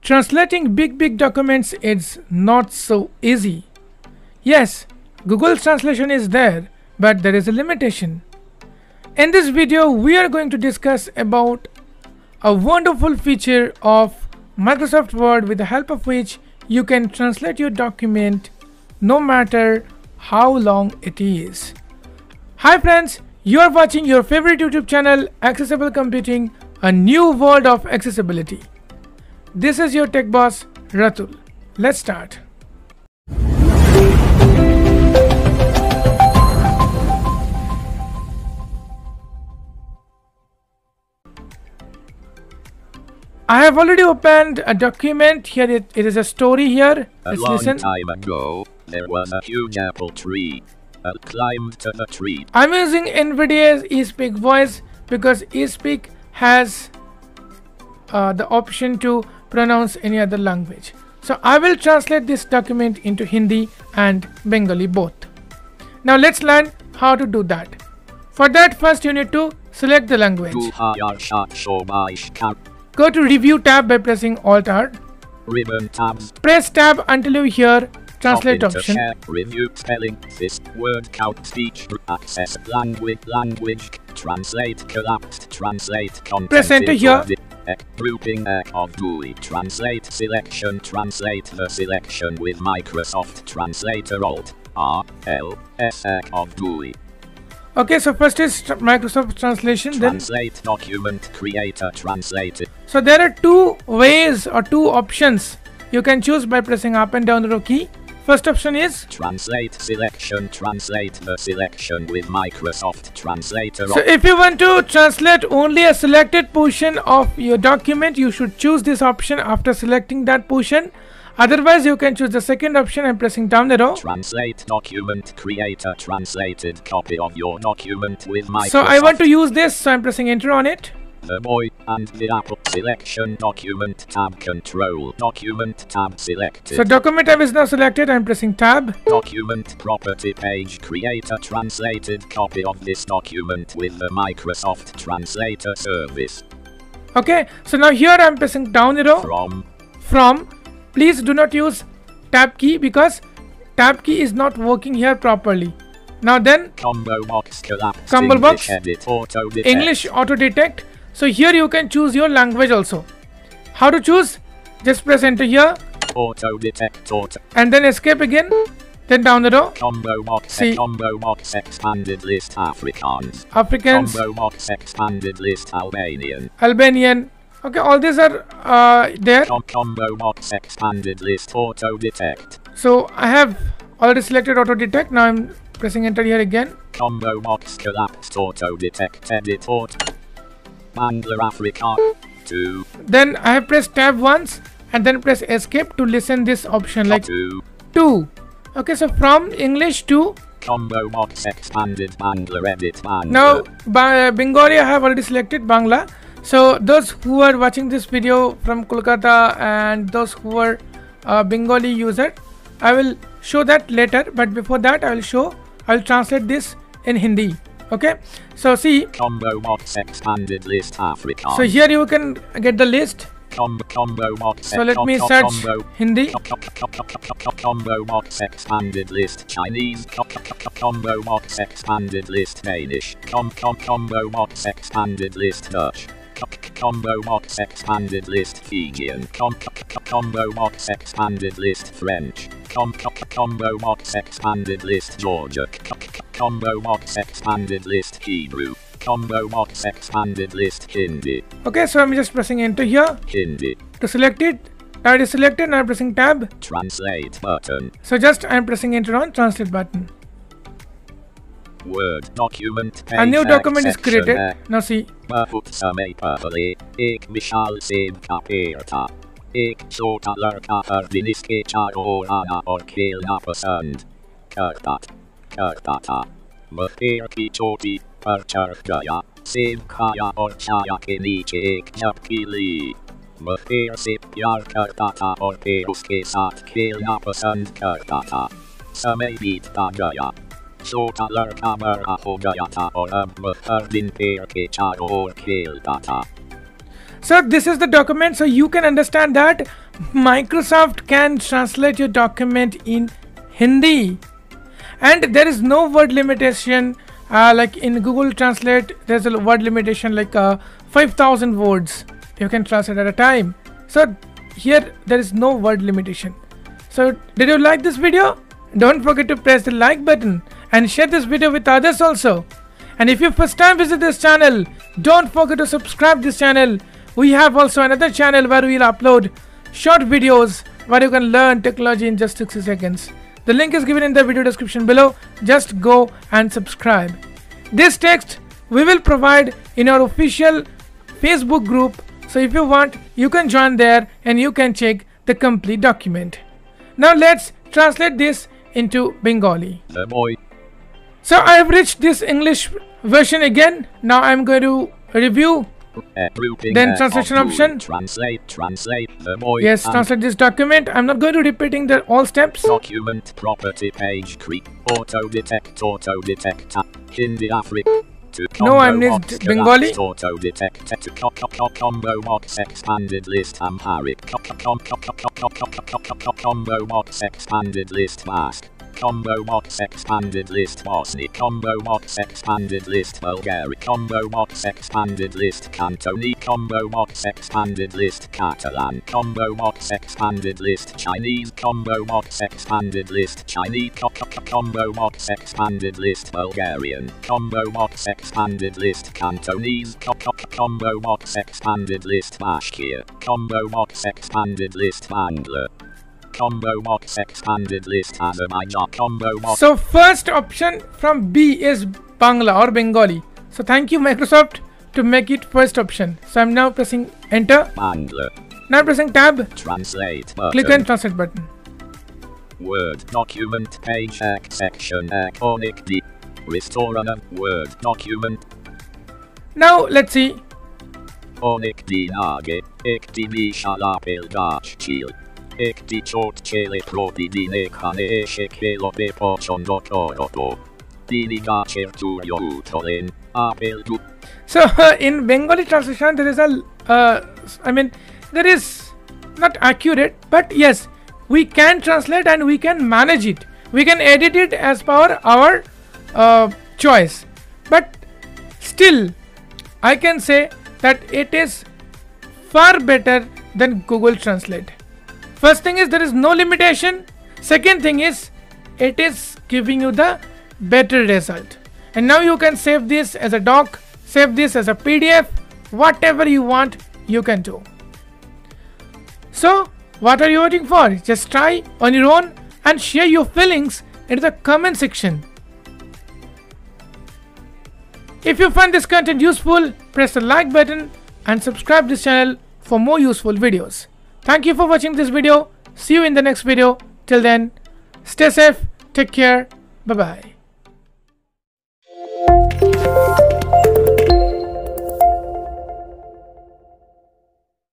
Translating big documents is not so easy. Yes, Google Translation is there, but there is a limitation. In this video, we are going to discuss about a wonderful feature of Microsoft Word with the help of which you can translate your document no matter how long it is. Hi friends, you are watching your favorite YouTube channel Accessible Computing, a new world of accessibility. This is your tech boss Ratul. Let's start. I have already opened a document. Here it is a story here. Let's listen. A long time ago, there was a huge apple tree. I climbed to the tree. I'm using NVDA's eSpeak voice because eSpeak has the option to pronounce any other language. So I will translate this document into Hindi and Bengali both. Now let's learn how to do that. For that, first you need to select the language. Go to Review tab by pressing Alt-R. Ribbon tabs. Press tab until you hear Translate option. Review spelling, this word count, speech, access, language, translate, collapsed, translate, content. Press enter here. Grouping of GUI, translate, selection, translate the selection with Microsoft Translator Alt, R, L, S of GUI. Okay, so first is Microsoft Translation, Translate then document, creator, translate it. So there are two ways or two options you can choose by pressing up and down arrow key. First option is translate selection, translate the selection with Microsoft Translator. So if you want to translate only a selected portion of your document, you should choose this option after selecting that portion. Otherwise, you can choose the second option and pressing down arrow. Translate document, create a translated copy of your document with Microsoft. So I want to use this, so I'm pressing enter on it. The boy and the apple. Selection document tab, control document tab selected. So document tab is now selected. I'm pressing tab. Document property page, create a translated copy of this document with the Microsoft Translator service. Okay, so now here I'm pressing down arrow. From. Please do not use tab key because tab key is not working here properly. Now then, combo box, collapse, combo box, edit, auto detect. English auto detect. So here you can choose your language also. How to choose? Just press enter here. Auto detect, auto. And then escape again. Then down the row. Combo box, combo box, expanded list, Afrikaans. Combo box, expanded list, Albanian. Okay, all these are there. Combo box, expanded list, auto detect. So I have already selected auto detect. Now I'm pressing enter here again. Combo box, collapsed, auto detect, edit, auto. Bangla Africa 2. Then I have pressed tab once and then press escape to listen this option like 2. Okay, so from English to combo box, expanded Bangla, edit Bangla. Now Bengali I have already selected Bangla. So those who are watching this video from Kolkata and those who are Bengali user, I will show that later, but before that I will translate this in Hindi. Okay, so see combo box, expanded list, Africa. So here you can get the list. Combo box. So let me search Hindi. Combo box, expanded list, Chinese. Combo box, expanded list, Danish. Combo box, expanded list, Dutch. Combo box, expanded list, Fijian. Combo box, expanded list, French. Combo box, expanded list, Georgia. Combo box, expanded list, Hebrew. Combo box, expanded list, Hindi. Okay, so I'm just pressing enter here. Hindi. To select it. Now it is selected. Now I'm pressing tab. Translate button. So just I'm pressing enter on translate button. Word document page. A new document is created. Now see. एक छोटा लड़का दिनिस के चारों आना और खेलना पसंद करता था। वह पेड़ की चोटी पर चढ़ गया, सेब खाया और छाया के नीचे एक झपकी ली। वह पेड़ से प्यार करता था और पेड़ उसके साथ खेलना पसंद करता था। समय बीतता गया, छोटा लड़का बड़ा हो गया था और अब वह हर दिन पेड़ के चारों ओर खेलता था। So this is the document, so you can understand that Microsoft can translate your document in Hindi, and there is no word limitation. Like in Google Translate, there's a word limitation like 5,000 words you can translate at a time. So here there is no word limitation. So did you like this video? Don't forget to press the like button and share this video with others also. And if you first time visit this channel, don't forget to subscribe this channel. We have also another channel where we'll upload short videos where you can learn technology in just 60 seconds. The link is given in the video description below. Just go and subscribe. This text we will provide in our official Facebook group. So if you want, you can join there and you can check the complete document. Now let's translate this into Bengali. So I have reached this English version again. Now I'm going to review. Then translation option. Translate. Yes, translate this document. I'm not going to repeating the all steps. Document property page auto detect Hindi Africa. No, I missed Bengali. Auto detect combo box expanded list Amharic. Combo box expanded list Basque. Combo box expanded list Bosnia. Combo box expanded list Bulgaria. Combo box expanded list Cantonese. Combo box expanded list Catalan. Combo box expanded list Chinese. Combo box expanded list Chinese. Combo box expanded list Bulgarian. Combo box expanded list Cantonese. Combo box expanded list Bashkir. Combo box expanded list Bangla. Combo box expanded list Azerbaijan. Combo box. So first option from B is Bangla or Bengali. So thank you Microsoft to make it first option. So I'm now pressing enter. Bangla. Now pressing tab. Translate button. Click on translate button. Word document page section iconic D. Restore a Word document. Now let's see. Onik dinage. Ekti shalapel dachchil. Ekti chort chele probidine kane shekelo pe pochondotoroto. Dinigacher tu youtolin. Apel du. So in Bengali translation there is a there is not accurate, but yes, we can translate and we can manage it. We can edit it as per our choice. But still, I can say that it is far better than Google Translate. First thing is there is no limitation. Second thing is it is giving you the better result. And now you can save this as a doc, save this as a PDF, whatever you want you can do. So what are you waiting for? Just try on your own and share your feelings into the comment section. If you find this content useful, press the like button and subscribe this channel for more useful videos. Thank you for watching this video. See you in the next video. Till then, stay safe, take care, bye bye.